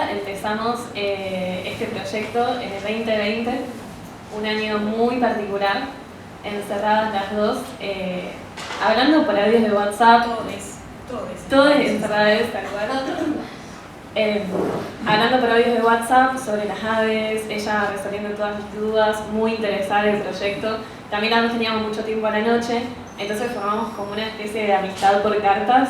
Paula empezamos este proyecto en el 2020, un año muy particular, encerradas las dos, hablando por audios de WhatsApp. Todos encerradas, tal cual. Hablando por audios de WhatsApp sobre las aves, ella resolviendo todas mis dudas, muy interesada en el proyecto. También ambos teníamos mucho tiempo a la noche, entonces formamos como una especie de amistad por cartas,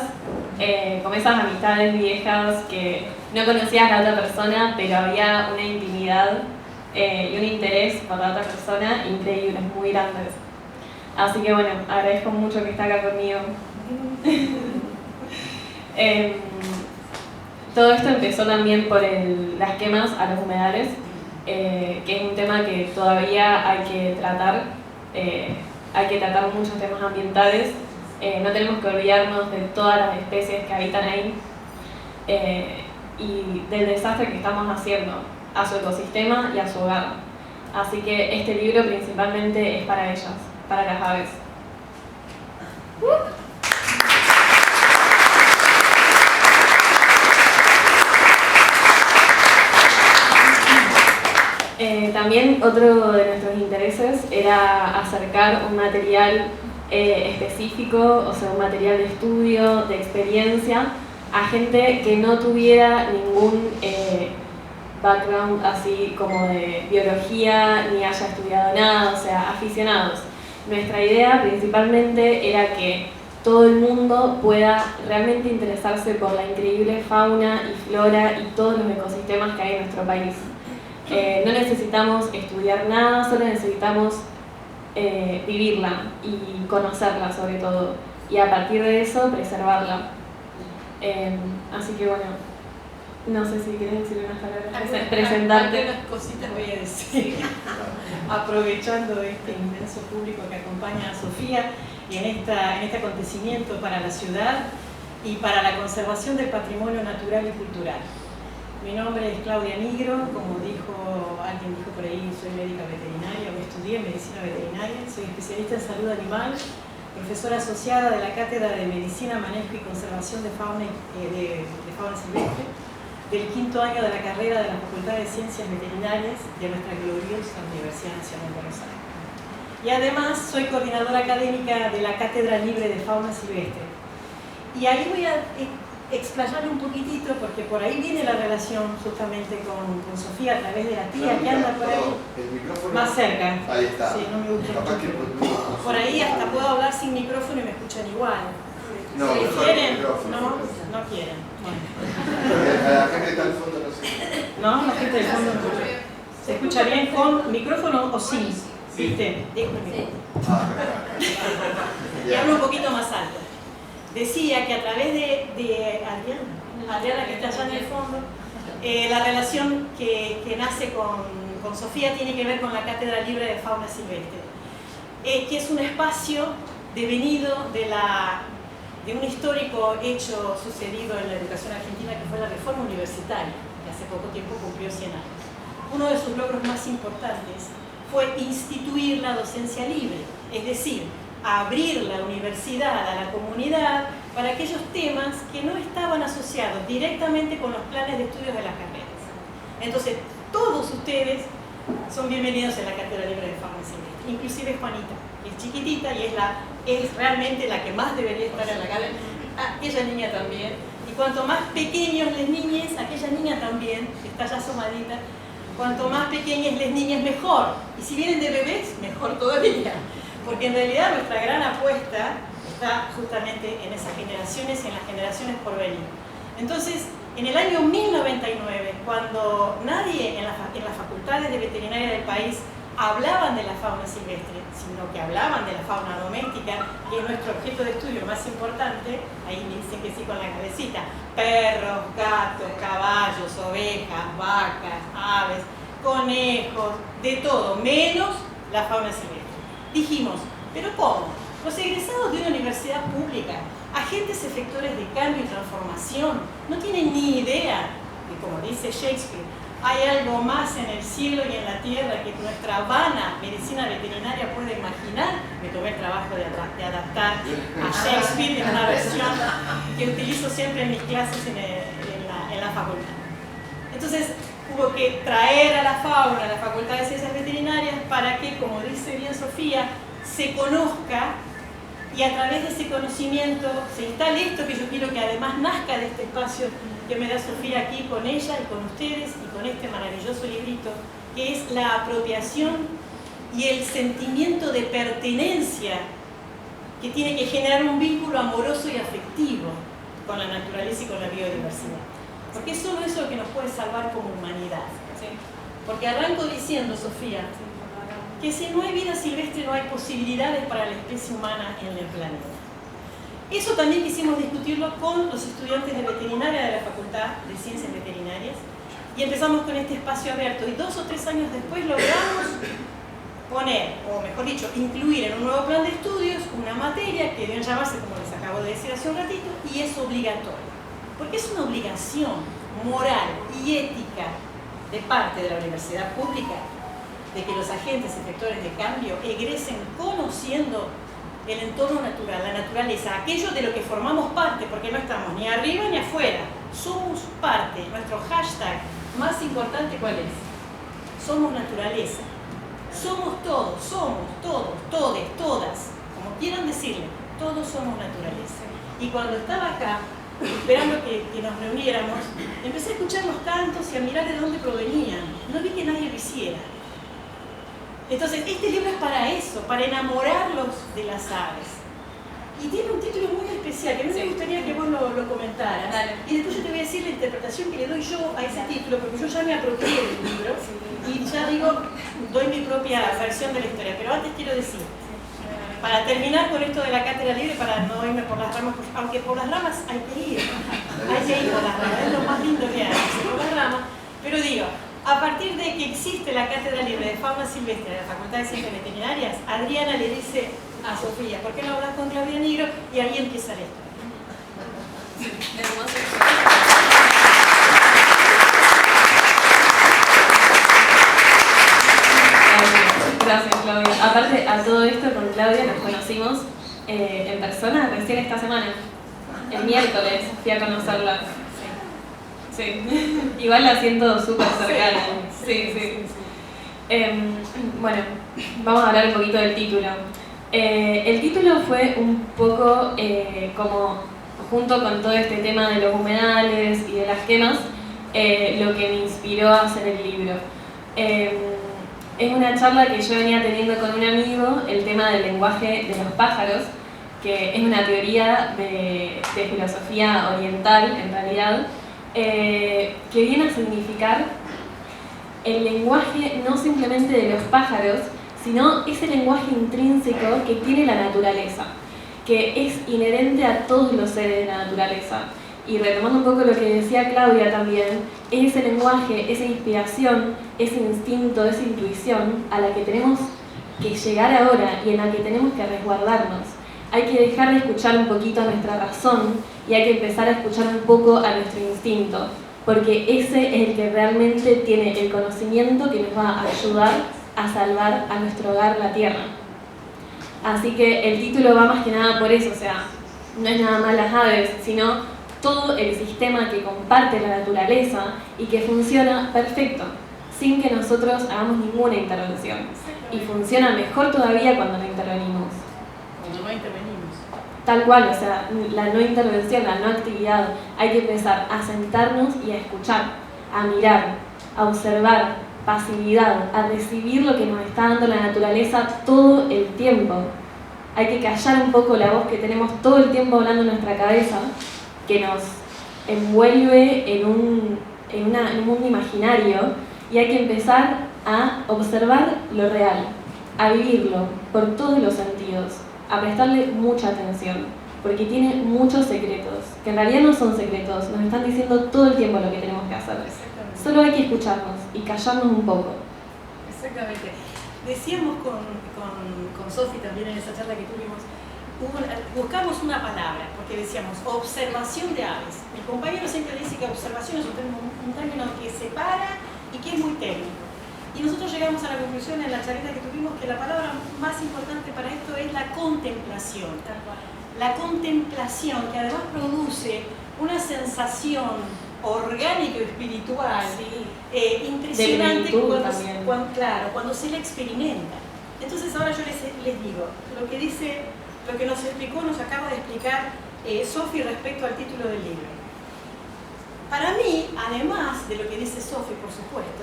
como esas amistades viejas que no conocías a la otra persona, pero había una intimidad y un interés por la otra persona increíbles, muy grandes. Así que bueno, agradezco mucho que esté acá conmigo. Todo esto empezó también por las quemas a los humedales, que es un tema que todavía hay que tratar. Hay que tratar muchos temas ambientales. No tenemos que olvidarnos de todas las especies que habitan ahí y del desastre que estamos haciendo a su ecosistema y a su hogar. Así que este libro principalmente es para ellas, para las aves. También otro de nuestros intereses era acercar un material específico, o sea, un material de estudio, de experiencia, a gente que no tuviera ningún background así como de biología, ni haya estudiado nada, o sea, aficionados. Nuestra idea principalmente era que todo el mundo pueda realmente interesarse por la increíble fauna y flora y todos los ecosistemas que hay en nuestro país. No necesitamos estudiar nada, solo necesitamos vivirla y conocerla sobre todo, y a partir de eso preservarla. Así que bueno, no sé si quieres decir unas palabras, presentarte. Algunas cositas voy a decir, aprovechando este inmenso público que acompaña a Sofía y en este acontecimiento para la ciudad y para la conservación del patrimonio natural y cultural. Mi nombre es Claudia Nigro, como alguien dijo por ahí, soy médica veterinaria, estudié medicina veterinaria, soy especialista en salud animal, profesora asociada de la Cátedra de Medicina, Manejo y Conservación de Fauna Silvestre, del quinto año de la carrera de la Facultad de Ciencias Veterinarias de nuestra gloriosa Universidad Nacional de Buenos Aires. Y además soy coordinadora académica de la Cátedra Libre de Fauna Silvestre. Y ahí voy a explayarme un poquitito, porque por ahí viene la relación justamente con Sofía a través de la tía que anda por ahí. Más cerca. Ahí está. Sí, no me gusta mucho. Por ahí hasta puedo hablar sin micrófono y me escuchan igual. No, si no quieren, micrófono. no quieren. Bueno. La gente que está al fondo no sé. No, la gente del fondo no escucha. ¿Se escucha bien con micrófono o sin? ¿Viste? Y hablo un poquito más alto. Decía que a través de Adriana, que está allá en el fondo, la relación que nace con Sofía tiene que ver con la Cátedra Libre de Fauna Silvestre, que es un espacio devenido de un histórico hecho sucedido en la educación argentina, que fue la reforma universitaria, que hace poco tiempo cumplió 100 años. Uno de sus logros más importantes fue instituir la docencia libre, es decir, abrir la universidad a la comunidad para aquellos temas que no estaban asociados directamente con los planes de estudios de las carreras. Entonces, todos ustedes son bienvenidos en la Cátedra Libre de Fauna Silvestre, inclusive Juanita, que es chiquitita y es realmente la que más debería estar en la cátedra. Aquella niña también. Y cuanto más pequeños les niñes, aquella niña también, que está ya asomadita, cuanto más pequeñas les niñas, mejor. Y si vienen de bebés, mejor todavía. Porque en realidad nuestra gran apuesta está justamente en esas generaciones y en las generaciones por venir. Entonces, en el año 1099, cuando nadie en las facultades de veterinaria del país hablaban de la fauna silvestre, sino que hablaban de la fauna doméstica, que es nuestro objeto de estudio más importante, ahí me dicen que sí con la cabecita, perros, gatos, caballos, ovejas, vacas, aves, conejos, de todo, menos la fauna silvestre. Dijimos, ¿pero cómo? Los egresados de una universidad pública, agentes efectores de cambio y transformación, no tienen ni idea de, como dice Shakespeare, hay algo más en el cielo y en la tierra que nuestra vana medicina veterinaria puede imaginar. Me tomé el trabajo de adaptar a Shakespeare en una versión que utilizo siempre en mis clases en la facultad. Entonces hubo que traer a la fauna a la Facultad de Ciencias Veterinarias para que, como dice bien Sofía, se conozca y a través de ese conocimiento se instale esto que yo quiero que además nazca de este espacio que me da Sofía aquí con ella y con ustedes y con este maravilloso librito, que es la apropiación y el sentimiento de pertenencia que tiene que generar un vínculo amoroso y afectivo con la naturaleza y con la biodiversidad. Porque es solo eso lo que nos puede salvar como humanidad. ¿Sí? Porque arranco diciendo, Sofía, que si no hay vida silvestre no hay posibilidades para la especie humana en el planeta. Eso también quisimos discutirlo con los estudiantes de veterinaria de la Facultad de Ciencias Veterinarias y empezamos con este espacio abierto y 2 o 3 años después logramos poner, o mejor dicho, incluir en un nuevo plan de estudios una materia que deben llamarse, como les acabo de decir hace un ratito, y es obligatoria. Porque es una obligación moral y ética de parte de la universidad pública de que los agentes efectores de cambio egresen conociendo el entorno natural, la naturaleza, aquello de lo que formamos parte, porque no estamos ni arriba ni afuera, somos parte. Nuestro hashtag más importante, ¿cuál es? Somos naturaleza. Somos todos, todes, todas, como quieran decirle, todos somos naturaleza. Y cuando estaba acá, esperando que nos reuniéramos, empecé a escuchar los cantos y a mirar de dónde provenían. No vi que nadie lo hiciera. Entonces, este libro es para eso, para enamorarlos de las aves. Y tiene un título muy especial, que a mí me gustaría que vos lo comentaras. Dale. Y después yo te voy a decir la interpretación que le doy yo a ese título, porque yo ya me apropié del libro y ya digo, doy mi propia versión de la historia. Pero antes quiero decir, para terminar con esto de la cátedra libre, para no irme por las ramas, aunque por las ramas hay que ir por las ramas, es lo más lindo que hay, por las ramas, pero digo, a partir de que existe la cátedra libre de fauna silvestre de la Facultad de Ciencias Veterinarias, Adriana le dice a Sofía, ¿por qué no hablas con Claudia Nigro? Y ahí empieza la historia. Hermoso. Gracias, Claudia. Aparte, a todo esto con Claudia nos conocimos en persona recién esta semana. El miércoles fui a conocerla. Sí. Igual la siento súper cercana. Sí. Bueno, vamos a hablar un poquito del título. El título fue un poco como, junto con todo este tema de los humedales y de las quemas, lo que me inspiró a hacer el libro. Es una charla que yo venía teniendo con un amigo, el tema del lenguaje de los pájaros, que es una teoría de filosofía oriental, en realidad, que viene a significar el lenguaje no simplemente de los pájaros, sino ese lenguaje intrínseco que tiene la naturaleza, que es inherente a todos los seres de la naturaleza. Y retomando un poco lo que decía Claudia también, es ese lenguaje, esa inspiración, ese instinto, esa intuición a la que tenemos que llegar ahora y en la que tenemos que resguardarnos. Hay que dejar de escuchar un poquito a nuestra razón y hay que empezar a escuchar un poco a nuestro instinto, porque ese es el que realmente tiene el conocimiento que nos va a ayudar a salvar a nuestro hogar, la tierra. Así que el título va más que nada por eso, o sea, no es nada más las aves, sino todo el sistema que comparte la naturaleza y que funciona perfecto, sin que nosotros hagamos ninguna intervención. Y funciona mejor todavía cuando no intervenimos. Cuando no intervenimos. Tal cual, o sea, la no intervención, la no actividad, hay que empezar a sentarnos y a escuchar, a mirar, a observar, pasividad, a recibir lo que nos está dando la naturaleza todo el tiempo. Hay que callar un poco la voz que tenemos todo el tiempo hablando en nuestra cabeza, que nos envuelve en un mundo imaginario, y hay que empezar a observar lo real, a vivirlo por todos los sentidos, a prestarle mucha atención, porque tiene muchos secretos, que en realidad no son secretos, nos están diciendo todo el tiempo lo que tenemos que hacer. Solo hay que escucharnos y callarnos un poco. Exactamente. Decíamos con Sofi también en esa charla que tuvimos, buscamos una palabra, porque decíamos observación de aves. Mi compañero siempre dice que observación es un término que separa y que es muy técnico. Y nosotros llegamos a la conclusión en la charla que tuvimos que la palabra más importante para esto es la contemplación. La contemplación, que además produce una sensación orgánico y espiritual, sí. impresionante Claro, cuando se la experimenta. Entonces ahora yo les digo, lo que nos explicó, nos acaba de explicar Sofi respecto al título del libro. Para mí, además de lo que dice Sofi, por supuesto,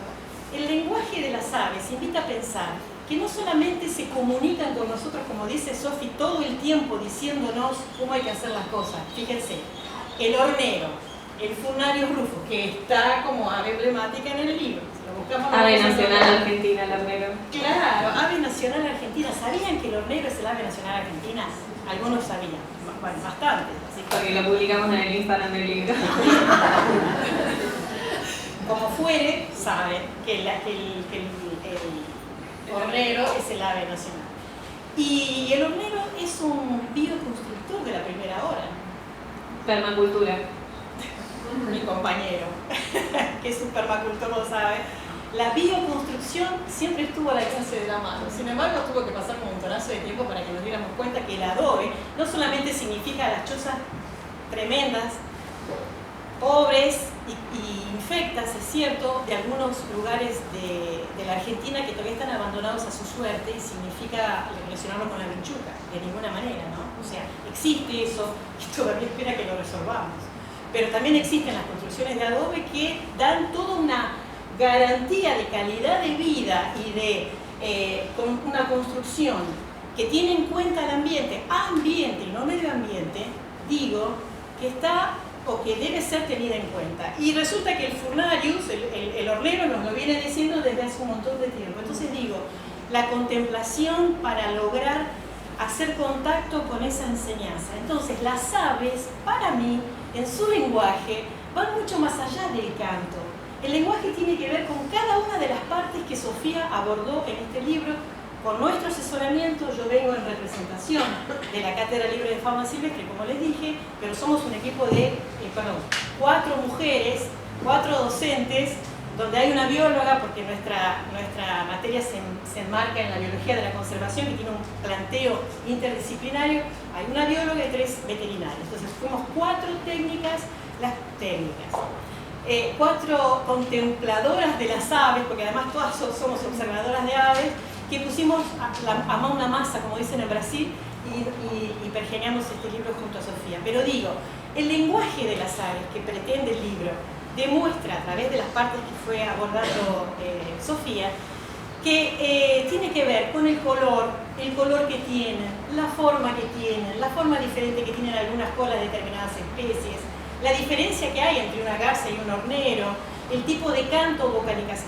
el lenguaje de las aves invita a pensar que no solamente se comunican con nosotros, como dice Sofi, todo el tiempo diciéndonos cómo hay que hacer las cosas. Fíjense, el hornero, el Furnarius rufus, que está como ave emblemática en el libro. Ave nacional argentina, el hornero. Claro, ave nacional argentina. ¿Sabían que el hornero es el ave nacional argentina? Algunos sabían, bueno, bastante. Porque lo publicamos en el Instagram del libro. Como fuere, saben que el hornero es el ave nacional. Y el hornero es un bioconstructor de la primera hora. Permacultura. Mi compañero, que es un permacultor, lo sabe. La bioconstrucción siempre estuvo al alcance de la mano. Sin embargo, tuvo que pasar un montonazo de tiempo para que nos diéramos cuenta que el adobe no solamente significa las chozas tremendas, pobres y infectas, es cierto, de algunos lugares de la Argentina que todavía están abandonados a su suerte, y significa relacionarlo con la vinchuca, de ninguna manera, ¿no? O sea, existe eso y todavía espera que lo resolvamos. Pero también existen las construcciones de adobe que dan toda una garantía de calidad de vida y de una construcción que tiene en cuenta el ambiente y no medio ambiente, digo, que está o que debe ser tenida en cuenta. Y resulta que el Furnarius, el hornero, nos lo viene diciendo desde hace un montón de tiempo. Entonces digo, la contemplación para lograr hacer contacto con esa enseñanza. Entonces las aves, para mí, en su lenguaje, van mucho más allá del canto. El lenguaje tiene que ver con cada una de las partes que Sofía abordó en este libro. Con nuestro asesoramiento, yo vengo en representación de la Cátedra Libre de Fauna Silvestre, como les dije, pero somos un equipo de 4 mujeres, 4 docentes, donde hay una bióloga, porque nuestra materia se enmarca en la biología de la conservación, que tiene un planteo interdisciplinario. Hay una bióloga y 3 veterinarios. Entonces fuimos 4 técnicas, 4 contempladoras de las aves, porque además todas somos observadoras de aves, que pusimos a mano una masa, como dicen en Brasil, y pergeñamos este libro junto a Sofía. Pero digo, el lenguaje de las aves que pretende el libro demuestra a través de las partes que fue abordando Sofía, que tiene que ver con el color que tienen, la forma que tienen, la forma diferente que tienen algunas colas de determinadas especies, la diferencia que hay entre una garza y un hornero, el tipo de canto o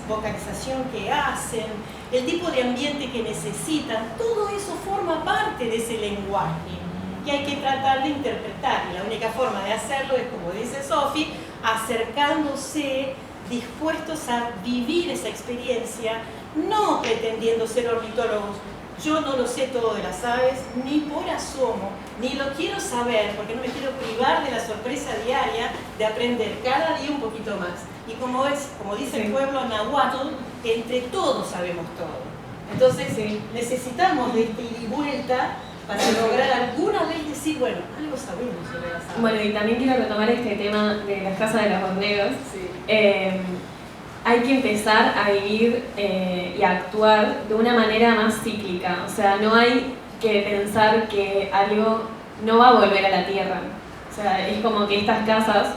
vocalización que hacen, el tipo de ambiente que necesitan. Todo eso forma parte de ese lenguaje que hay que tratar de interpretar, y la única forma de hacerlo es, como dice Sofi, acercándose, dispuestos a vivir esa experiencia, no pretendiendo ser ornitólogos. Yo no lo sé todo de las aves, ni por asomo, ni lo quiero saber, porque no me quiero privar de la sorpresa diaria de aprender cada día un poquito más. Y como dice el pueblo nahuatl, entre todos sabemos todo. Entonces necesitamos de este ida y vuelta para lograr alguna vez decir, bueno, algo sabemos sobre las aves. Bueno, y también quiero retomar este tema de las casas de los horneros. Sí. Hay que empezar a vivir y a actuar de una manera más cíclica. O sea, no hay que pensar que algo no va a volver a la tierra. O sea, es como que estas casas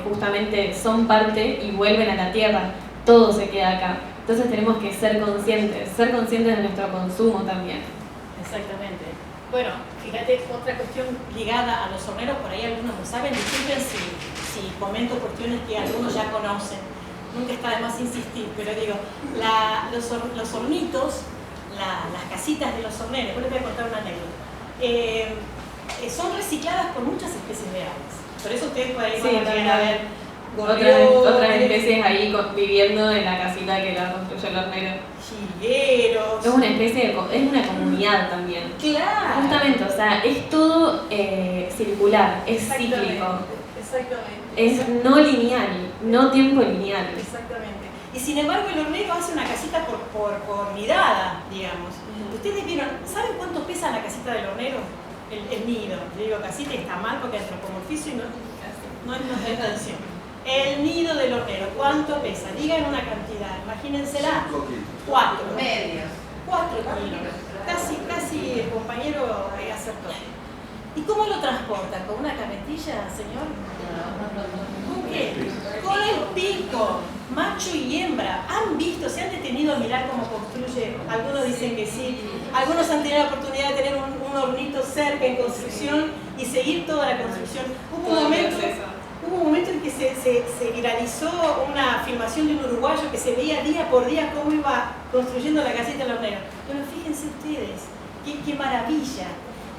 justamente son parte y vuelven a la tierra. Todo se queda acá. Entonces tenemos que ser conscientes de nuestro consumo también. Exactamente. Bueno, fíjate, otra cuestión ligada a los horneros, por ahí algunos lo saben, disculpen si comento cuestiones que algunos ya conocen. Nunca está de más insistir, pero digo, los hornitos, las casitas de los horneros, les voy a contar una anécdota, son recicladas por muchas especies de aves. Por eso ustedes por ahí van a ver otras especies ahí viviendo en la casita que la construyó el hornero. Jilgueros. Es una especie es una comunidad también. Claro. Justamente, o sea, es todo circular, es cíclico. Exactamente. Es no lineal, no tiempo lineal. Exactamente. Y sin embargo el hornero hace una casita por nidada, digamos. Ustedes vieron, ¿saben cuánto pesa la casita del hornero? El nido. Yo digo casita y está mal porque antropomorfizo y no es atención. El nido del hornero, ¿cuánto pesa? Digan una cantidad, imagínensela. 5 kilos. 4. Medios. 4 kilos. Casi el compañero acertó. ¿Y cómo lo transportan? ¿Con una carretilla, señor? ¿Con qué? Con el pico, macho y hembra. ¿Han visto, se han detenido a mirar cómo construye? Algunos dicen que sí. Algunos han tenido la oportunidad de tener un hornito cerca en construcción y seguir toda la construcción. Hubo un momento en que se viralizó una filmación de un uruguayo que se veía día por día cómo iba construyendo la casita del hornero. Pero fíjense ustedes, qué maravilla.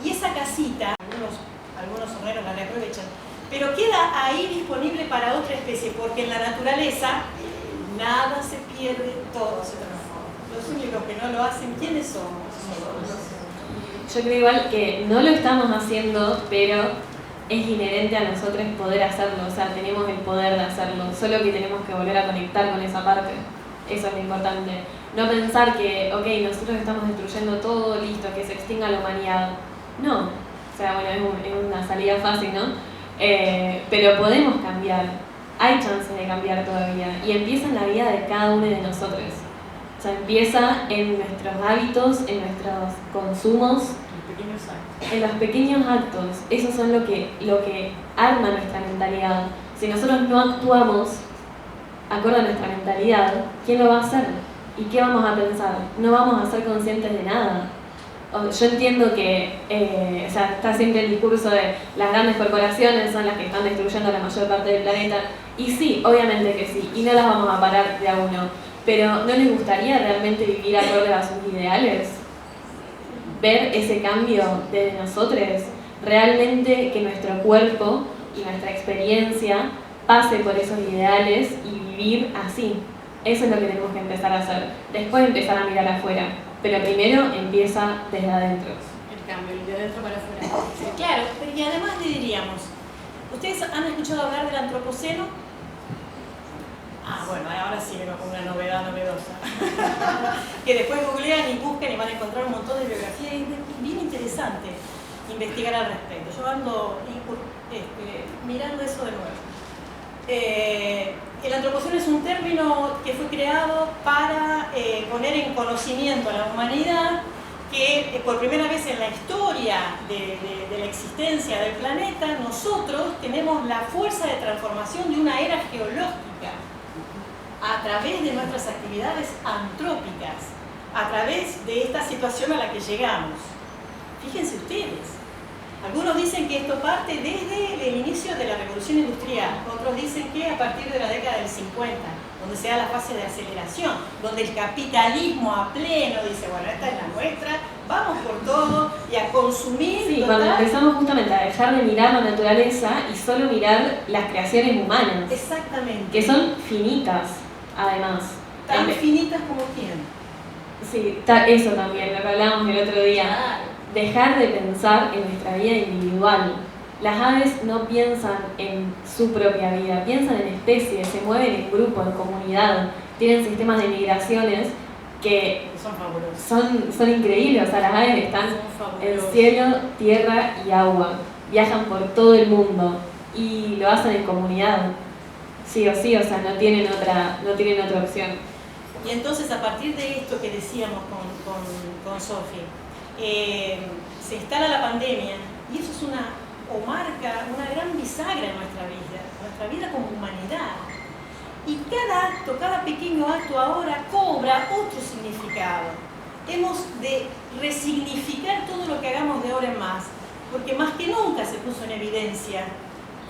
Y esa casita, algunos horneros la reaprovechan, pero queda ahí disponible para otra especie, porque en la naturaleza nada se pierde, todo se transforma. Los únicos que no lo hacen, ¿quiénes somos? Yo creo igual que no lo estamos haciendo, pero es inherente a nosotros poder hacerlo, o sea, tenemos el poder de hacerlo, solo que tenemos que volver a conectar con esa parte. Eso es lo importante. No pensar que, ok, nosotros estamos destruyendo todo, listo, que se extinga la humanidad. No, o sea, bueno, es una salida fácil, ¿no? Pero podemos cambiar, hay chances de cambiar todavía, y empieza en la vida de cada uno de nosotros. O sea, empieza en nuestros hábitos, en nuestros consumos, en los pequeños actos. Esos son lo que arma nuestra mentalidad. Si nosotros no actuamos acorde a nuestra mentalidad, ¿quién lo va a hacer? ¿Y qué vamos a pensar? No vamos a ser conscientes de nada. Yo entiendo que o sea, está siempre el discurso de las grandes corporaciones son las que están destruyendo la mayor parte del planeta. Y sí, obviamente que sí, y no las vamos a parar de a uno. Pero ¿no les gustaría realmente vivir acorde a sus ideales? Ver ese cambio desde nosotros, realmente que nuestro cuerpo y nuestra experiencia pase por esos ideales y vivir así. Eso es lo que tenemos que empezar a hacer. Después empezar a mirar afuera, pero primero empieza desde adentro. El cambio, de adentro para afuera. Sí, claro, y además le diríamos, ¿ustedes han escuchado hablar del antropoceno? Ah, bueno, ahora sí vengo con una novedad novedosa. Que después googlean y buscan y van a encontrar un montón de biografías y es bien interesante investigar al respecto. Yo ando mirando eso de nuevo. El antropoceno es un término que fue creado para poner en conocimiento a la humanidad que por primera vez en la historia de la existencia del planeta nosotros tenemos la fuerza de transformación de una era geológica a través de nuestras actividades antrópicas, a través de esta situación a la que llegamos. Fíjense ustedes. Algunos dicen que esto parte desde el inicio de la revolución industrial, otros dicen que a partir de la década del 50, donde se da la fase de aceleración, donde el capitalismo a pleno dice, bueno, esta es la nuestra, vamos por todo y a consumir. Sí, cuando empezamos justamente a dejar de mirar la naturaleza y solo mirar las creaciones humanas. Exactamente. Que son finitas, además. ¿Tan finitas como quién? Sí, eso también, lo que hablábamos el otro día. Claro. Dejar de pensar en nuestra vida individual. Las aves no piensan en su propia vida, piensan en especies, se mueven en grupo, en comunidad, tienen sistemas de migraciones que son increíbles. O sea, las aves están en cielo, tierra y agua, viajan por todo el mundo y lo hacen en comunidad, sí o sí, o sea, no tienen otra opción. Y entonces, a partir de esto que decíamos con Sofi, se instala la pandemia y eso es marca una gran bisagra en nuestra vida como humanidad. Y cada pequeño acto ahora cobra otro significado. Hemos de resignificar todo lo que hagamos de ahora en más, porque más que nunca se puso en evidencia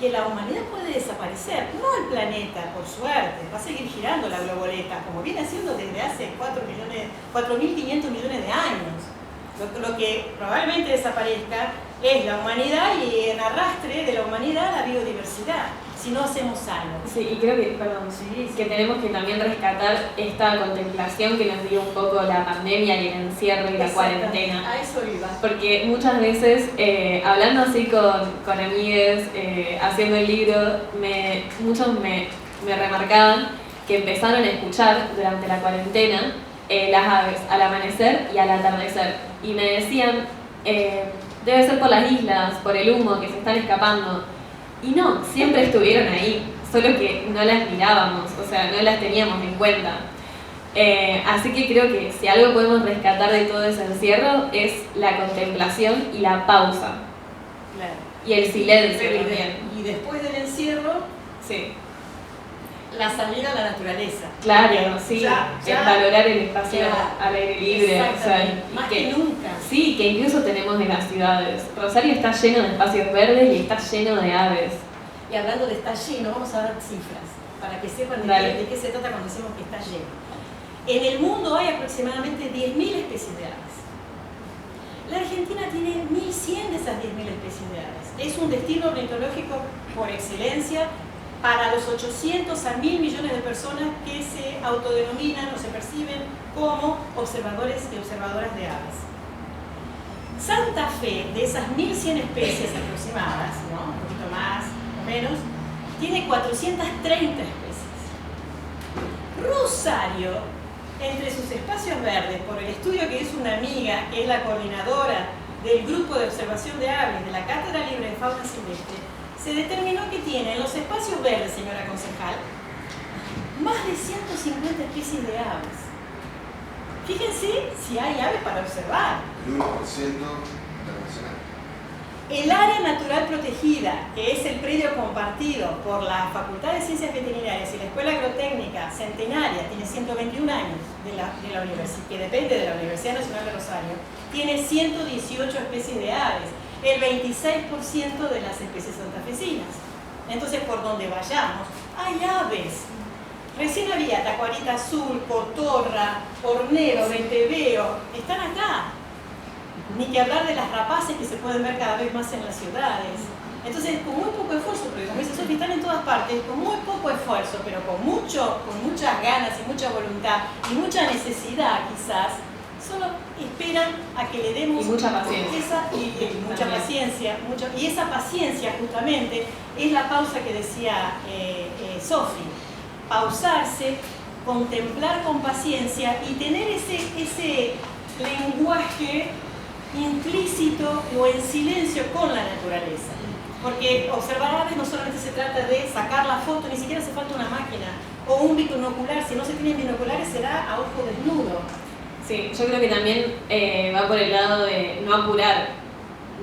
que la humanidad puede desaparecer, no el planeta, por suerte, va a seguir girando la globoleta, como viene haciendo desde hace 4.500 millones de años. Lo que probablemente desaparezca es la humanidad y en arrastre de la humanidad la biodiversidad, si no hacemos algo. Sí, y creo que tenemos que también rescatar esta contemplación que nos dio un poco la pandemia y el encierro y la cuarentena. A eso iba. Porque muchas veces, hablando así con amigues, haciendo el libro, muchos me remarcaban que empezaron a escuchar durante la cuarentena las aves al amanecer y al atardecer. Y me decían, debe ser por las islas, por el humo que se están escapando. Y no, siempre estuvieron ahí, solo que no las mirábamos, o sea, no las teníamos en cuenta. Así que creo que si algo podemos rescatar de todo ese encierro es la contemplación y la pausa. Claro. Y el silencio Pero también. y después del encierro, Sí. la salida a la naturaleza. Claro, sí, Ya, es valorar el espacio claro, al aire libre, o sea, exactamente, y más que nunca. sí, que incluso tenemos en las ciudades. Rosario está lleno de espacios verdes y está lleno de aves. Y hablando de está lleno, vamos a dar cifras, para que sepan de qué se trata cuando decimos que está lleno. En el mundo hay aproximadamente 10.000 especies de aves. La Argentina tiene 1.100 de esas 10.000 especies de aves. Es un destino ornitológico por excelencia para los 800 a 1.000 millones de personas que se autodenominan o se perciben como observadores y observadoras de aves. Santa Fe, de esas 1.100 especies aproximadas, ¿no? Un poquito más o menos, tiene 430 especies. Rosario, entre sus espacios verdes, por el estudio que hizo una amiga, que es la coordinadora del grupo de observación de aves de la Cátedra Libre de Fauna Silvestre, se determinó que tiene en los espacios verdes, señora concejal, más de 150 especies de aves. Fíjense si hay aves para observar. El 1% internacional. El área natural protegida, que es el predio compartido por la Facultad de Ciencias Veterinarias y la Escuela Agrotécnica Centenaria, tiene 121 años de la universidad, que depende de la Universidad Nacional de Rosario, tiene 118 especies de aves, el 26% de las especies santafesinas. Entonces, por donde vayamos, hay aves. Recién había tacuarita azul, cotorra, hornero, venteveo, están acá. Ni que hablar de las rapaces que se pueden ver cada vez más en las ciudades. Entonces, con muy poco esfuerzo, porque como dice Sofía, están en todas partes, con muy poco esfuerzo, pero con muchas ganas y mucha voluntad y mucha necesidad quizás, solo esperan a que le demos y mucha paciencia. Mucha paciencia. Y esa paciencia justamente es la pausa que decía Sofía. Pausarse, contemplar con paciencia y tener ese lenguaje implícito o en silencio con la naturaleza. Porque observar aves no solamente se trata de sacar la foto, ni siquiera hace falta una máquina o un binocular. Si no se tienen binoculares será a ojo desnudo. Sí, yo creo que también va por el lado de no apurar.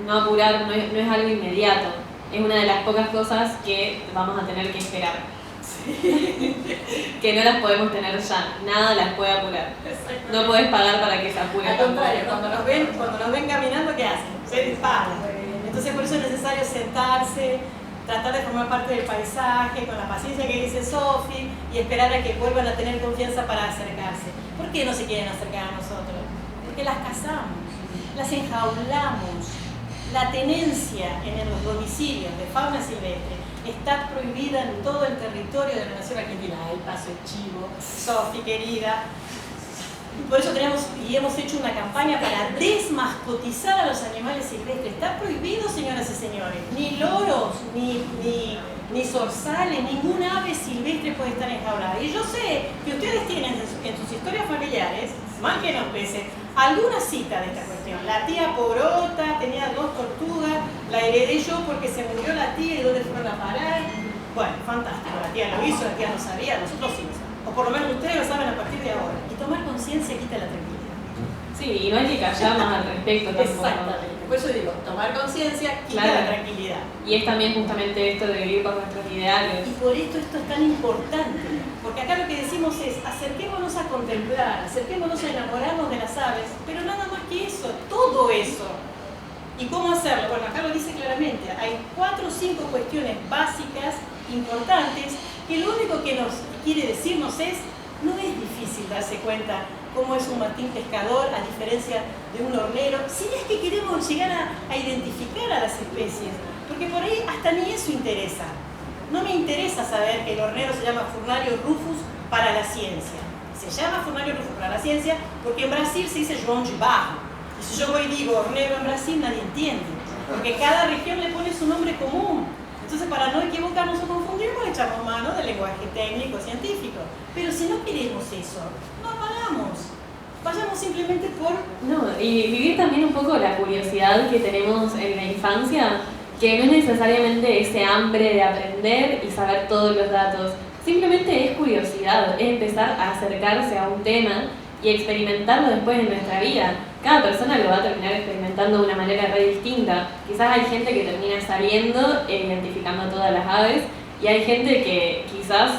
No apurar no es algo inmediato. Es una de las pocas cosas que vamos a tener que esperar. Que no las podemos tener ya, nada las puede apurar. No podés pagar para que se apure. Al contrario, cuando nos ven caminando, ¿qué hacen? Se disparan. Entonces por eso es necesario sentarse, tratar de formar parte del paisaje, con la paciencia que dice Sofi, y esperar a que vuelvan a tener confianza para acercarse. ¿Por qué no se quieren acercar a nosotros? Porque las cazamos, las enjaulamos. La tenencia en los domicilios de fauna silvestre está prohibida en todo el territorio de la nación argentina. Ahí paso el chivo, Sofi querida. Por eso hemos hecho una campaña para desmascotizar a los animales silvestres. Está prohibido, señoras y señores. Ni loros, ni zorzales, ningún ave silvestre puede estar enjaulada. Y yo sé que ustedes tienen en sus historias familiares, mal que nos pese, alguna cita de esta cuestión. La tía pobrota tenía 2 tortugas, la heredé yo porque se murió la tía y dónde fueron a parar. Bueno, fantástico, la tía lo hizo, la tía no sabía, nosotros sí lo sabemos. O por lo menos ustedes lo saben a partir de ahora. Y tomar conciencia quita la tranquilidad. Sí, y no hay que callarnos al respecto tampoco. Exactamente. Por eso digo, tomar conciencia quita Claro. la tranquilidad. Y es también justamente esto de vivir por nuestros ideales. Y por esto es tan importante. Porque acá lo que decimos es, acerquémonos a contemplar, acerquémonos a enamorarnos de las aves, pero nada más que eso, todo eso. ¿Y cómo hacerlo? Bueno, acá lo dice claramente. Hay 4 o 5 cuestiones básicas, importantes, que lo único que nos quiere decirnos es, no es difícil darse cuenta cómo es un martín pescador a diferencia de un hornero, si es que queremos llegar a identificar a las especies, porque por ahí hasta ni eso interesa. No me interesa saber que el hornero se llama Furnarius rufus para la ciencia. Se llama Furnarius rufus para la ciencia porque en Brasil se dice João de Barro. Y si yo voy y digo hornero en Brasil, nadie entiende, porque cada región le pone su nombre común. Entonces, para no equivocarnos o confundirnos, echamos mano del lenguaje técnico, científico. Pero si no queremos eso, no hagamos. Vayamos simplemente por... No, y vivir también un poco la curiosidad que tenemos en la infancia, que no es necesariamente ese hambre de aprender y saber todos los datos, simplemente es curiosidad, es empezar a acercarse a un tema y experimentarlo después en nuestra vida. Cada persona lo va a terminar experimentando de una manera re distinta. Quizás hay gente que termina saliendo e identificando todas las aves, y hay gente que quizás,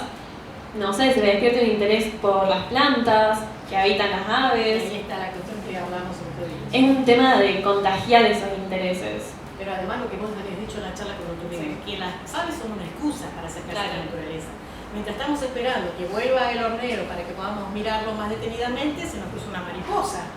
no sé, se le despierta un interés por las plantas que habitan las aves. Ahí está la cuestión que hablamos otro día. Es un tema de contagiar esos intereses. Pero además lo que vos habías dicho en la charla con otro día, que las aves son una excusa para acercarse a la naturaleza. Mientras estamos esperando que vuelva el hornero para que podamos mirarlo más detenidamente, se nos puso una mariposa.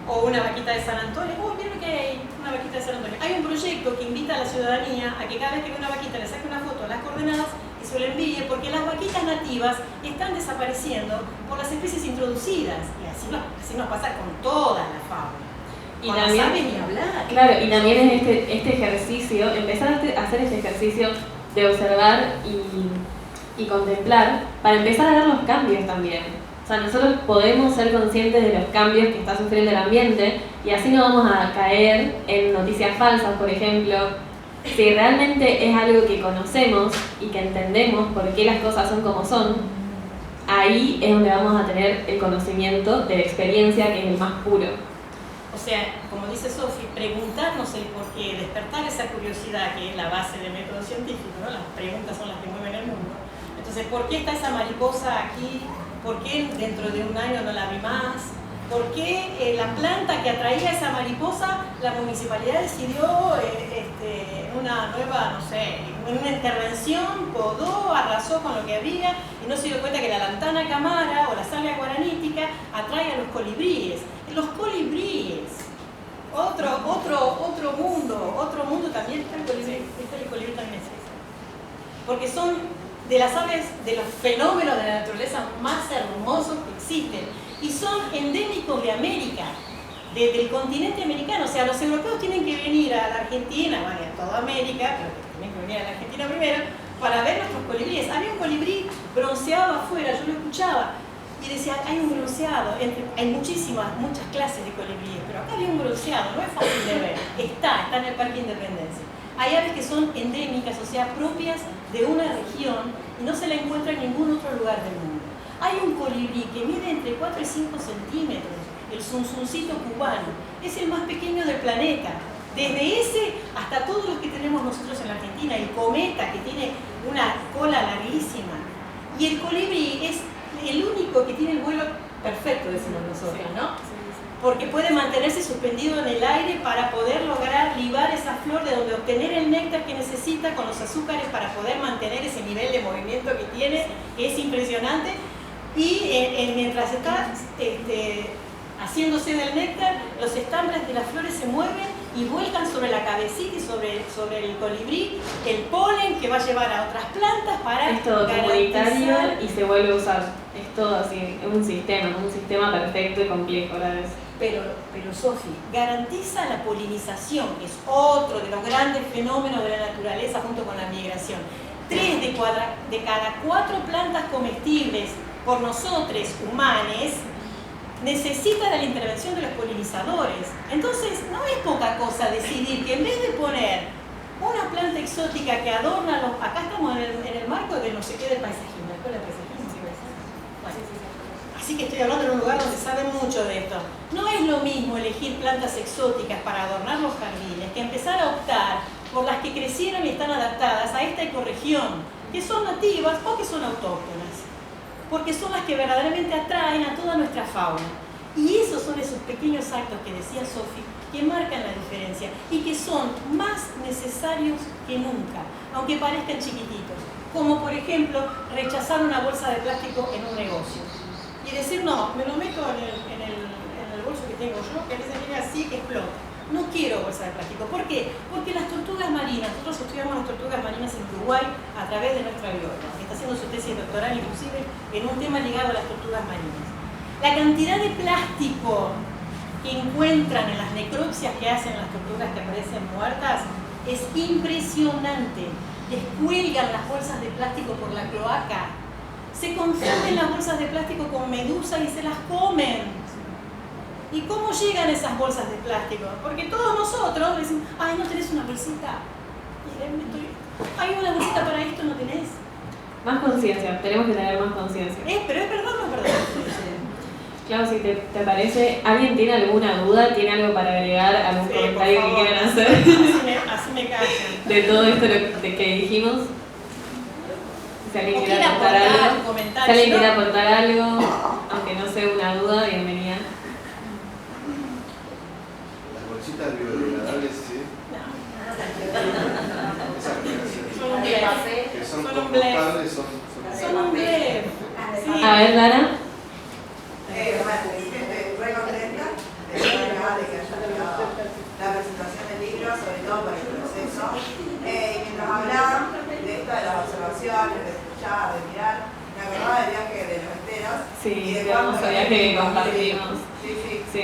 O una vaquita de San Antonio. Miren que hay una vaquita de San Antonio. Hay un proyecto que invita a la ciudadanía a que cada vez que ve una vaquita le saque una foto a las coordenadas y se lo envíe, porque las vaquitas nativas están desapareciendo por las especies introducidas. Y así nos pasa con toda la fauna. Y con también, las aves ni hablar. Claro, y también es este ejercicio, empezar a hacer este ejercicio de observar y contemplar para empezar a ver los cambios también. O sea, nosotros podemos ser conscientes de los cambios que está sufriendo el ambiente y así no vamos a caer en noticias falsas, por ejemplo. Si realmente es algo que conocemos y que entendemos por qué las cosas son como son, ahí es donde vamos a tener el conocimiento de la experiencia, que es el más puro. O sea, como dice Sofi, preguntarnos el por qué, despertar esa curiosidad que es la base del método científico, ¿no? Las preguntas son las que mueven el mundo. Entonces, ¿por qué está esa mariposa aquí? ¿Por qué dentro de un año no la vi más? ¿Por qué la planta que atraía a esa mariposa, la municipalidad decidió una nueva, no sé, una intervención, podó, arrasó con lo que había y no se dio cuenta que la lantana camara o la salvia guaranítica atrae a los colibríes? Los colibríes, otro mundo también, está el colibrí también es eso. Porque son de las aves, de los fenómenos de la naturaleza más hermosos que existen, y son endémicos de América, del continente americano. O sea, los europeos tienen que venir a la Argentina, bueno, a toda América, pero tienen que venir a la Argentina primero, para ver nuestros colibríes. Había un colibrí bronceado afuera, yo lo escuchaba, y decía, hay un bronceado, hay muchas clases de colibríes, pero acá había un bronceado, no es fácil de ver, está en el Parque Independencia. Hay aves que son endémicas, o sea, propias de una región y no se la encuentra en ningún otro lugar del mundo. Hay un colibrí que mide entre 4 y 5 centímetros, el zunzuncito cubano, es el más pequeño del planeta. Desde ese hasta todos los que tenemos nosotros en la Argentina, el cometa que tiene una cola larguísima. Y el colibrí es el único que tiene el vuelo perfecto, decimos nosotros, ¿no? Porque puede mantenerse suspendido en el aire para poder lograr libar esa flor de donde obtener el néctar que necesita con los azúcares para poder mantener ese nivel de movimiento que tiene, que es impresionante. Y mientras está haciéndose del néctar, los estambres de las flores se mueven y vuelcan sobre la cabecita y sobre el colibrí el polen que va a llevar a otras plantas para es todo comunitario y se vuelve a usar. Es todo así, es un sistema perfecto y complejo a la vez. Pero Sofi, garantiza la polinización, que es otro de los grandes fenómenos de la naturaleza junto con la migración. 3 de cada 4 plantas comestibles por nosotros humanos necesita de la intervención de los polinizadores. Entonces, no es poca cosa decidir que en vez de poner una planta exótica que adorna los... Acá estamos en el marco de no sé qué del paisajismo, la escuela de paisajismo, ¿sí? Bueno, así que estoy hablando en un lugar donde saben mucho de esto. No es lo mismo elegir plantas exóticas para adornar los jardines que empezar a optar por las que crecieron y están adaptadas a esta ecorregión, que son nativas o que son autóctonas, porque son las que verdaderamente atraen a toda nuestra fauna. Y esos son esos pequeños actos que decía Sofi, que marcan la diferencia y que son más necesarios que nunca, aunque parezcan chiquititos. Como por ejemplo, rechazar una bolsa de plástico en un negocio y decir, no, me lo meto en el bolso que tengo yo, que a veces viene así que explota. No quiero bolsa de plástico. ¿Por qué? Porque las tortugas marinas, nosotros estudiamos las tortugas marinas en Uruguay a través de nuestra bióloga, que está haciendo su tesis doctoral inclusive en un tema ligado a las tortugas marinas. La cantidad de plástico que encuentran en las necropsias que hacen las tortugas que aparecen muertas es impresionante. Descuelgan las bolsas de plástico por la cloaca, se confunden las bolsas de plástico con medusas y se las comen. ¿Y cómo llegan esas bolsas de plástico? Porque todos nosotros decimos, ay, ¿no tenés una bolsita? Hay una bolsita para esto, ¿no tenés? Más conciencia, tenemos que tener más conciencia. Pero es verdad o no es verdad. Claro, si te parece, ¿alguien tiene alguna duda? ¿Tiene algo para agregar? ¿Algún comentario que quieran hacer? Así me callan. De todo esto de que dijimos. Si alguien quiere aportar algo. Si alguien quiere aportar algo, aunque no sea una duda, bienvenida. Las bolsitas biodegradables, sí. Esas que son compostables, son un blef. Sí. A ver, Lara. Re contenta de que haya llegado la presentación del libro, sobre todo por el proceso. Mientras hablaban de esto de las observaciones, de escuchar, de mirar, me acordaba del viaje de los esteros. Sí, y de digamos el viaje que compartimos. Sí.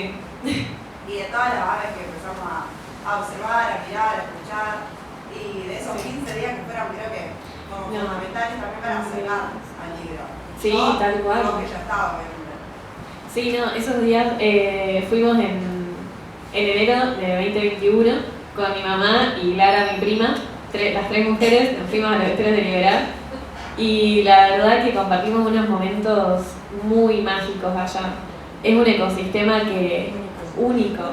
Y de todas las aves que empezamos a observar, a mirar, a escuchar. Y de esos 15 días que fueron, creo que como fundamentales también para acercarnos al libro. Sí, tal cual. Como que ya estaba, obviamente. Sí, no, esos días fuimos en enero de 2021 con mi mamá y Lara, mi prima, las tres mujeres, nos fuimos a los esteros de Liberar y la verdad que compartimos unos momentos muy mágicos allá. Es un ecosistema que único,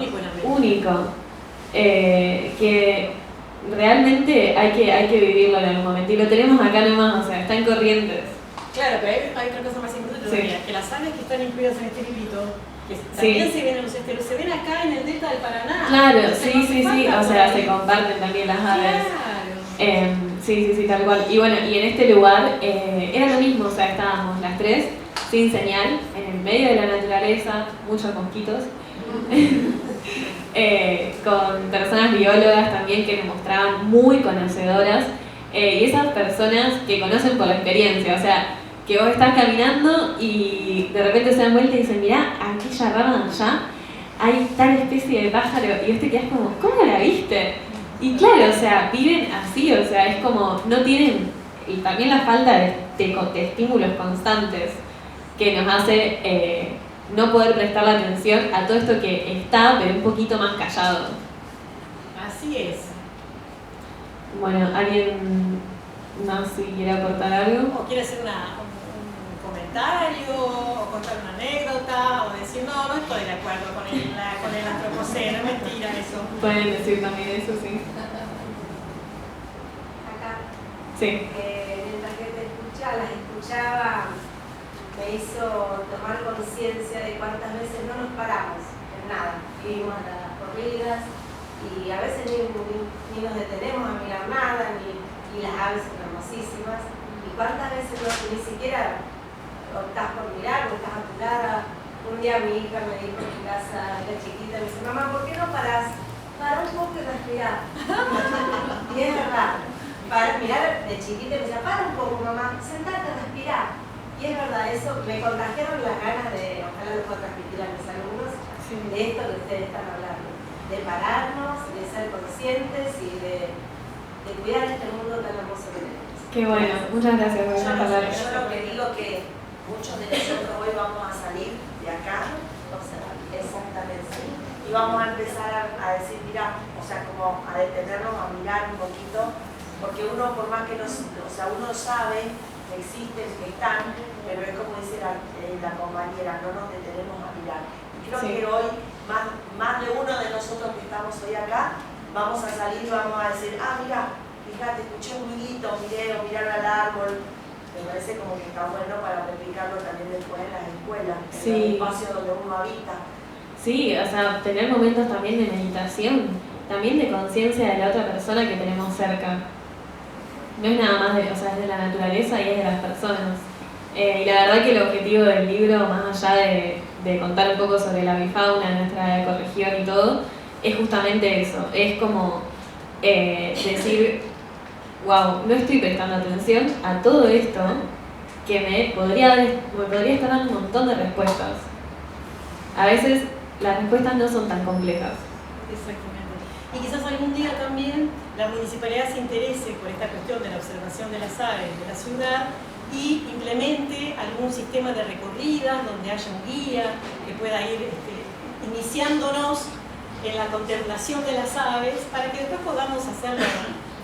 que realmente hay que vivirlo en algún momento y lo tenemos acá nomás, o sea, está en Corrientes. Claro, pero hay otra cosa más importante todavía, que las aves que están incluidas en este librito, que también se ven en los esteros, se ven acá en el delta del Paraná. Claro, sí, o sea, se comparten también las aves. Claro. Sí, tal cual. Y bueno, y en este lugar era lo mismo, o sea, estábamos las tres sin señal, en el medio de la naturaleza, muchos mosquitos, con personas biólogas también que nos mostraban muy conocedoras, y esas personas que conocen por la experiencia, o sea, que vos estás caminando y de repente se dan vuelta y dicen, mirá, aquella rama de allá hay tal especie de pájaro, y vos te quedás como, ¿cómo la viste? Y claro, o sea, viven así, o sea, es como, no tienen, y también la falta de estímulos constantes que nos hace no poder prestar la atención a todo esto que está, pero un poquito más callado. Así es. Bueno, ¿alguien más si quiere aportar algo? O quiere hacer un comentario, o contar una anécdota, o decir, no estoy de acuerdo con el antropoceno, es mentira eso. Pueden decir también eso, sí. Acá. Sí. Mientras que las escuchaba, me hizo tomar conciencia de cuántas veces no nos paramos en nada. Vivimos a las corridas y a veces ni nos detenemos a mirar nada, ni las aves son hermosísimas. Y cuántas veces ni siquiera optás por mirar, o estás apurada. Un día mi hija me dijo en casa, era chiquita, me dice, mamá, ¿por qué no parás? Para un poco y respirar. Y es verdad. Para mirar de chiquita me decía, para un poco, mamá, sentate a respirar. Y es verdad, eso me contagiaron las ganas de, ojalá lo pueda transmitir a mis alumnos, de esto que ustedes están hablando, de pararnos, de ser conscientes y de cuidar este mundo tan hermoso que tenemos. Qué bueno, muchas gracias por esa palabra. Yo lo que digo que muchos de nosotros hoy vamos a salir de acá, exactamente, y vamos a empezar a decir, mira, o sea, como a detenernos, a mirar un poquito, porque uno, por más que uno sabe que existen, que están, pero es como dice la compañera, no nos detenemos a mirar. Y creo que hoy, más de uno de nosotros que estamos hoy acá, vamos a salir y vamos a decir, mira, fíjate, escuché un ruidito, miré o mirar al árbol. Me parece como que está bueno para replicarlo también después en las escuelas, en el espacio donde uno habita. Sí, o sea, tener momentos también de meditación, también de conciencia de la otra persona que tenemos cerca. No es nada más o sea, es de la naturaleza y es de las personas. Y la verdad que el objetivo del libro, más allá de contar un poco sobre la avifauna, nuestra ecorregión y todo, es justamente eso. Es como decir, wow, no estoy prestando atención a todo esto que me podría estar dando un montón de respuestas. A veces las respuestas no son tan complejas. Exactamente. Y quizás algún día también la municipalidad se interese por esta cuestión de la observación de las aves de la ciudad y implemente algún sistema de recorridas donde haya un guía que pueda ir iniciándonos en la contemplación de las aves para que después podamos hacerlo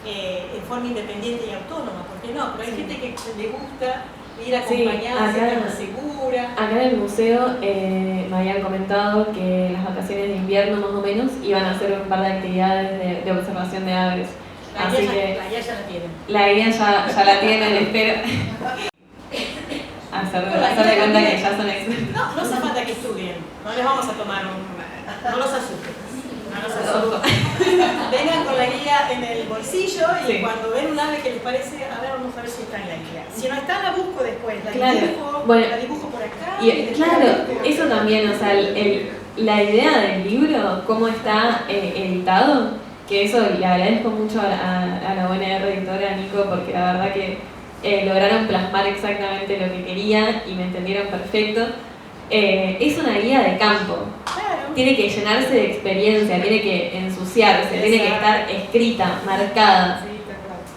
en forma independiente y autónoma, ¿por qué no? Pero hay gente que le gusta ir acompañada, estar segura. Acá en el museo me habían comentado que en las vacaciones de invierno más o menos iban a hacer un par de actividades de observación de aves. La guía ya la tienen. La guía ya la tienen, espero. Hacerle cuenta que ya son expertos. No hace falta que estudien, no les vamos a tomar no los asusten. Vengan con la guía en el bolsillo y cuando ven un ave que les parece, a ver, vamos a ver si está en la guía. Si no está, la busco después, la dibujo por acá. Claro, eso también, o sea, la idea del libro, cómo está editado, que eso le agradezco mucho a la UNR editora, Nico, porque la verdad que lograron plasmar exactamente lo que quería y me entendieron perfecto. Es una guía de campo. Claro. Tiene que llenarse de experiencia, tiene que ensuciarse, tiene que estar escrita, marcada.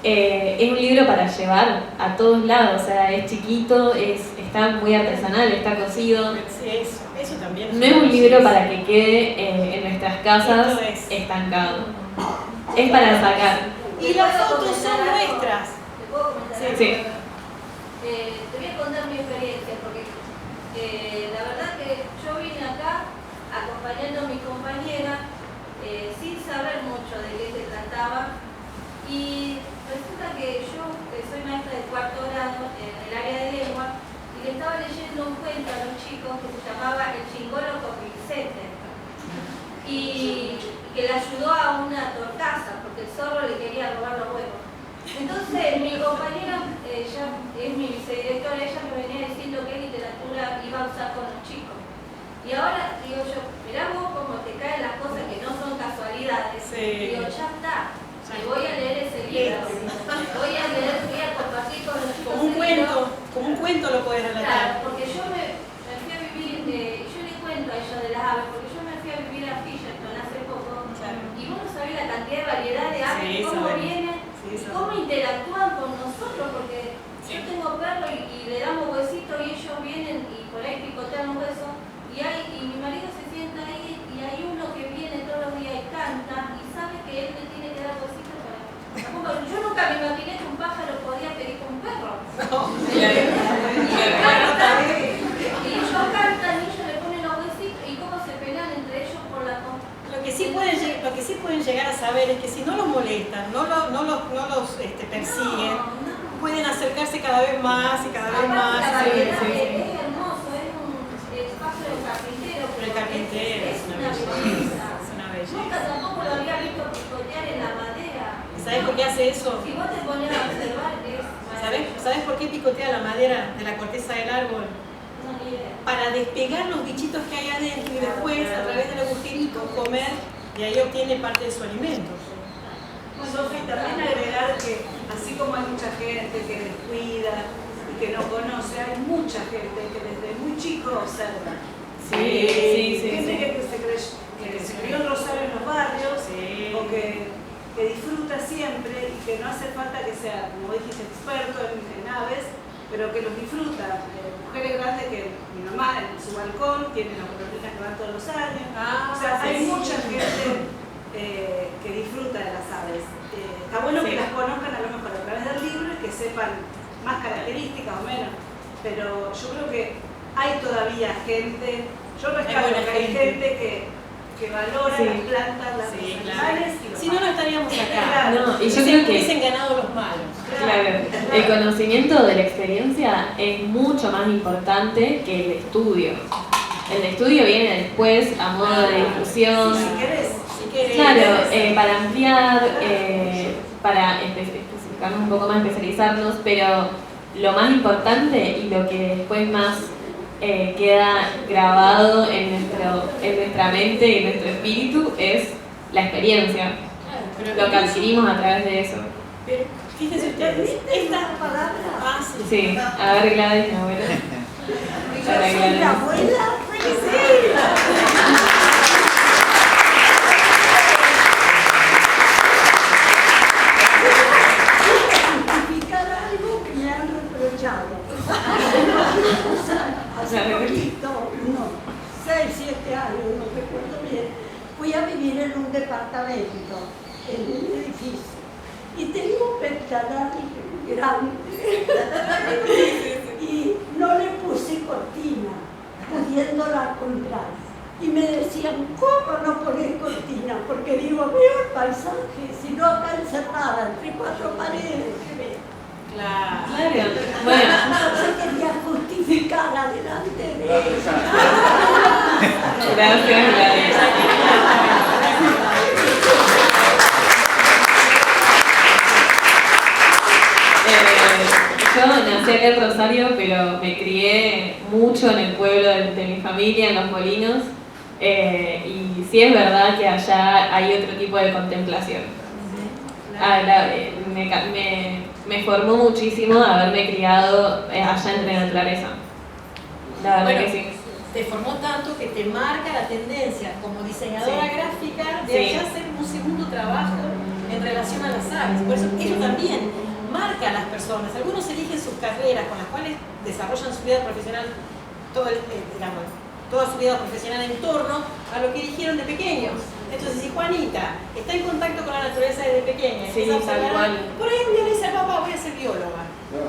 Es un libro para llevar a todos lados, o sea, es chiquito, está muy artesanal, está cosido. Sí, eso también. No es un libro para que quede en nuestras casas estancado. Es para sacar. Y las fotos son nuestras. ¿Te puedo comentar? Sí. Te voy a contar mi experiencia, porque la verdad que yo vine acá acompañando a mi compañera sin saber mucho de qué se trataba, y resulta que yo soy maestra de cuarto grado en el área de lengua y le estaba leyendo un cuento a los chicos que se llamaba El chingolo con Vicente, y que le ayudó a una tortaza porque el zorro le quería robar los huevos. Entonces mi compañera, ella es mi vicedirectora, ella me venía diciendo qué literatura iba a usar con los chicos. Y ahora digo yo, mirá vos cómo te caen las cosas que no son casualidades. Digo, ya está, me voy a leer ese libro, voy a compartir con los chicos. Como un cuento lo podés relatar. Claro, porque yo me fui a vivir, yo le cuento a ella de las aves, porque yo me fui a vivir a Fisherton hace poco, y vos no sabés la cantidad de variedad de aves, cómo vienen, y cómo interactúan con nosotros, porque yo tengo perros y le damos huesitos y ellos vienen y por ahí picotean los huesos, y mi marido se sienta ahí y hay uno que viene todos los días y canta y sabe que él le tiene que dar huesitos para... Yo nunca me imaginé que un pájaro podía pedir con un perro. Y ellos cantan y ellos le ponen los huesitos y cómo se pelean entre ellos por la cosa. Lo que sí pueden llegar a saber es que si no los molestan, no los persiguen, pueden acercarse cada vez más y cada vez más. Es hermoso, es un espacio de carpintero. Pero el carpintero es una belleza. Nunca tampoco lo había visto picotear en la madera. ¿Sabes por qué hace eso? Si vos te pones a observar, ¿Sabes por qué picotea la madera de la corteza del árbol? No, ni idea. Para despegar los bichitos que hay adentro y después a través del agujerito comer, y ahí obtiene parte de su alimento. Sofi, también agregar que así como hay mucha gente que descuida y que no conoce, hay mucha gente que desde muy chico observa. Gente que se crió en Rosario en los barrios, o que disfruta siempre y que no hace falta que sea, como dijiste, experto en aves, pero que los disfruta. Mujeres grandes que mi mamá en su balcón tiene las golondrinas que van todos los años. O sea, hay mucha gente que disfruta de las aves. Está bueno que las conozcan a lo mejor a través del libro y que sepan más características o menos, pero yo creo que hay todavía gente, yo rescato que hay gente que valora las plantas, los animales. Si no, no estaríamos acá. No, y yo creo que hubiesen ganado los malos. Claro, el conocimiento de la experiencia es mucho más importante que el estudio. El estudio viene después a modo de difusión. Si querés. Claro, para ampliar, para especificarnos un poco más, especializarnos, pero lo más importante y lo que después más queda grabado en nuestra mente y en nuestro espíritu es la experiencia, lo que adquirimos a través de eso. Pero fíjense ustedes, esta palabra. Sí, a ver, Gladys, mi abuela. Yo soy la abuela. Justificar algo que me han reprochado. Hace poquito, 6, 7 años, no recuerdo bien, fui a vivir en un departamento, en un edificio. y tenía un ventanal grande y no le puse cortina, pudiéndola comprar. Y me decían, ¿cómo no pones cortina? Porque digo, veo el paisaje, si no acá encerrada entre cuatro paredes. Claro. Bueno, Entonces quería justificar adelante de ella. gracias, Gladys. Yo nací acá en Rosario, pero me crié mucho en el pueblo de mi familia, en Los Molinos, y sí es verdad que allá hay otro tipo de contemplación. Me formó muchísimo haberme criado allá entre naturaleza. La verdad que sí. Te formó tanto que te marca la tendencia como diseñadora gráfica de Sí. allá hacer un segundo trabajo en relación a las aves. Por eso eso también marca a las personas. Algunos eligen sus carreras con las cuales desarrollan su vida profesional, toda su vida profesional en torno a lo que eligieron de pequeños. Entonces, si Juanita está en contacto con la naturaleza desde pequeña, Sí, empieza a tal observar, cual. por ahí un día le dice al papá, voy a ser bióloga, No.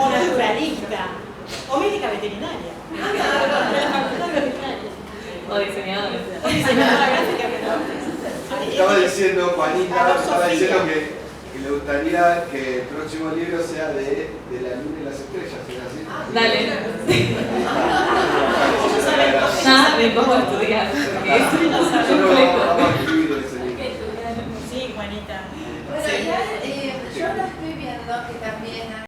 o naturalista, o médica veterinaria, de la facultad de veterinaria, O diseñadores. o diseñadora gráfica, Estaba diciendo, Juanita, A los estaba Sofía. diciendo que le gustaría que el próximo libro sea de la luna y las estrellas, ¿es así? Dale. Ya Ya me pongo a estudiar. Nosotros vamos a escribir ese libro. Sí, Juanita. Bueno, ya yo lo estoy viendo que también